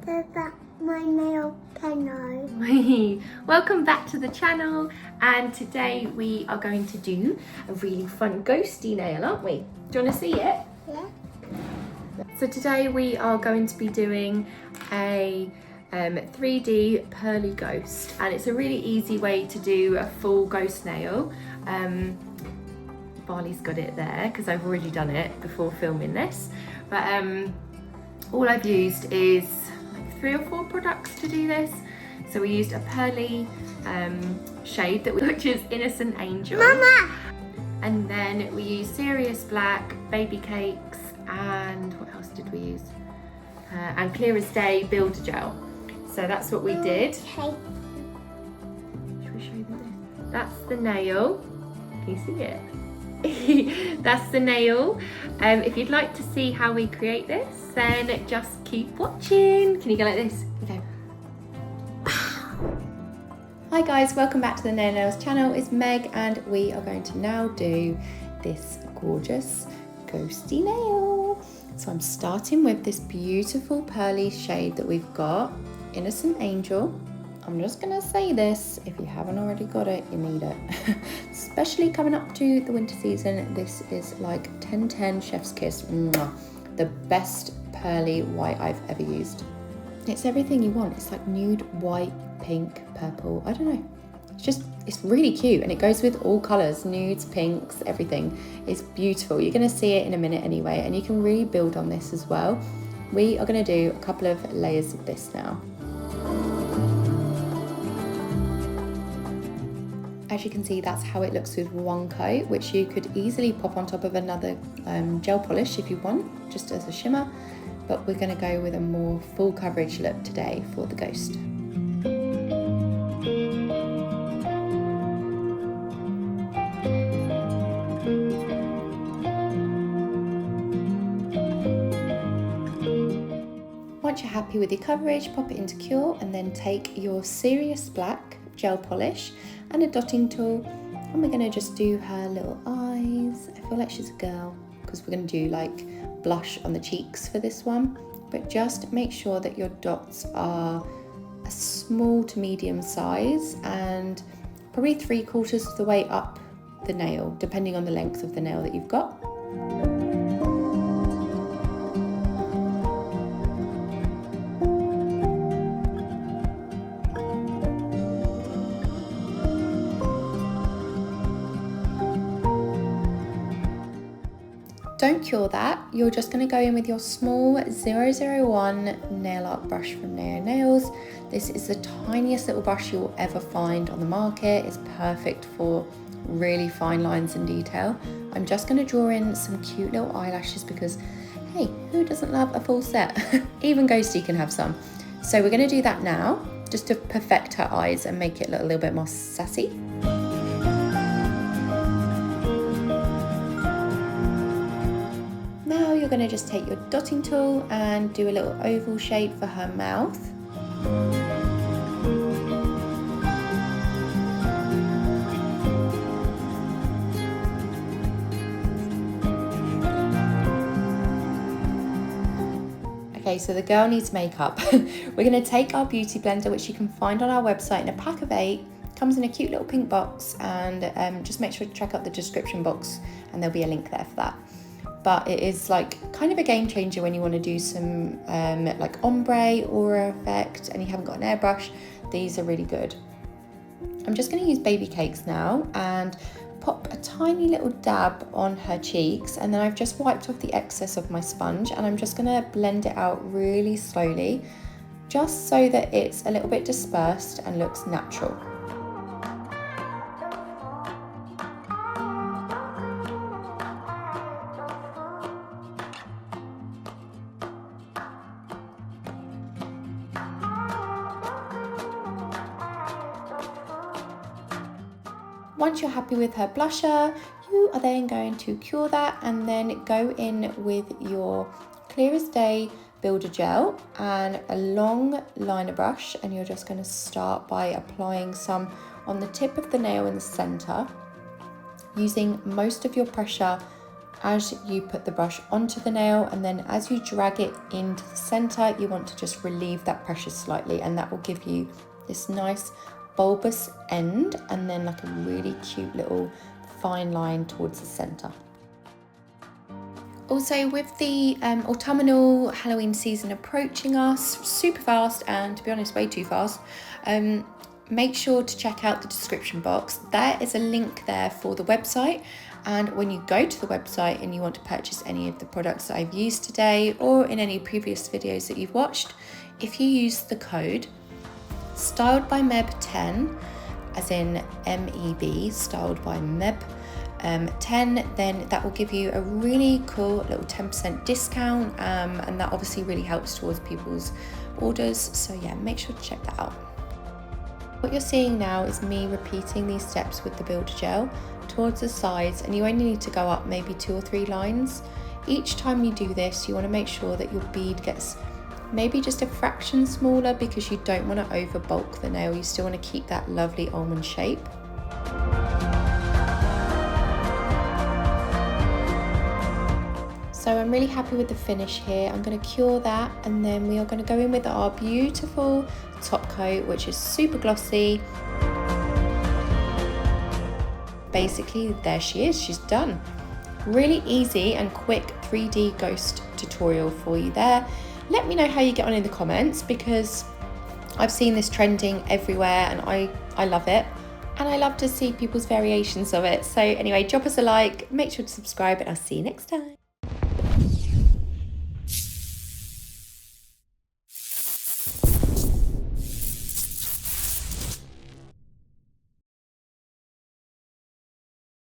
That's my nail piano. Welcome back to the channel, and today we are going to do a really fun ghosty nail, aren't we? Do you want to see it? Yeah. So today we are going to be doing a 3D pearly ghost, and it's a really easy way to do a full ghost nail. Barley's got it there because I've already done it before filming this, but all I've used is like 3 or 4 products to do this. So we used a Pearly shade which is Innocent Angel. Mama! And then we used Serious Black, Baby Cakes, and what else did we use? And Clear as Day Builder Gel. So that's what we did. Okay. Should we show you this? That's the nail. Can you see it? That's the nail. If you'd like to see how we create this, then just keep watching. Can you go like this? Okay. Hi guys, welcome back to the Nail Nails channel. It's Meg, and we are going to now do this gorgeous ghosty nail. So I'm starting with this beautiful pearly shade that we've got, Innocent Angel. I'm just gonna say this, if you haven't already got it, you need it. Especially coming up to the winter season, this is like 10/10 chef's kiss. Mwah. The best pearly white I've ever used. It's everything you want. It's like nude, white, pink, purple, I don't know. It's really cute, and it goes with all colors, nudes, pinks, everything. It's beautiful. You're gonna see it in a minute anyway, and you can really build on this as well. We are gonna do a couple of layers of this now. As you can see, that's how it looks with one coat, which you could easily pop on top of another gel polish if you want, just as a shimmer. But we're going to go with a more full coverage look today for the ghost. Once you're happy with your coverage, pop it into Cure, and then take your Serious Black gel polish and a dotting tool, and we're going to just do her little eyes. I feel like she's a girl because we're going to do like blush on the cheeks for this one, but just make sure that your dots are a small to medium size and probably 3/4 of the way up the nail, depending on the length of the nail that you've got. Don't cure that, you're just going to go in with your small 001 nail art brush from Neo Nails. This is the tiniest little brush you'll ever find on the market. It's perfect for really fine lines and detail. I'm just going to draw in some cute little eyelashes because, hey, who doesn't love a full set? Even Ghostie can have some. So we're going to do that now, just to perfect her eyes and make it look a little bit more sassy. Now you're going to just take your dotting tool and do a little oval shape for her mouth. Okay, so the girl needs makeup. We're going to take our beauty blender, which you can find on our website in a pack of 8. Comes in a cute little pink box, and just make sure to check out the description box and there'll be a link there for that. But it is like kind of a game changer when you want to do some like ombre aura effect and you haven't got an airbrush. These are really good. I'm just going to use Baby Cakes now and pop a tiny little dab on her cheeks, and then I've just wiped off the excess of my sponge, and I'm just going to blend it out really slowly, just so that it's a little bit dispersed and looks natural. Once you're happy with her blusher, you are then going to cure that and then go in with your Clear as Day Builder Gel and a long liner brush, and you're just going to start by applying some on the tip of the nail in the center, using most of your pressure as you put the brush onto the nail, and then as you drag it into the center, you want to just relieve that pressure slightly, and that will give you this nice bulbous end and then like a really cute little fine line towards the center. Also, with the autumnal Halloween season approaching us super fast, and to be honest way too fast, make sure to check out the description box. There is a link there for the website, and when you go to the website and you want to purchase any of the products that I've used today or in any previous videos that you've watched, if you use the code Styled by Meb 10, as in MEB, Styled by Meb 10, then that will give you a really cool little 10% discount, and that obviously really helps towards people's orders. So yeah, make sure to check that out. What you're seeing now is me repeating these steps with the builder gel towards the sides, and you only need to go up maybe 2 or 3 lines. Each time you do this, you want to make sure that your bead gets maybe just a fraction smaller, because you don't want to over bulk the nail. You still want to keep that lovely almond shape. So I'm really happy with the finish here. I'm going to cure that, and then we are going to go in with our beautiful top coat, which is super glossy. Basically, there she is, she's done. Really easy and quick 3D ghost tutorial for you there. Let me know how you get on in the comments, because I've seen this trending everywhere and I love it. And I love to see people's variations of it. So anyway, drop us a like, make sure to subscribe, and I'll see you next time.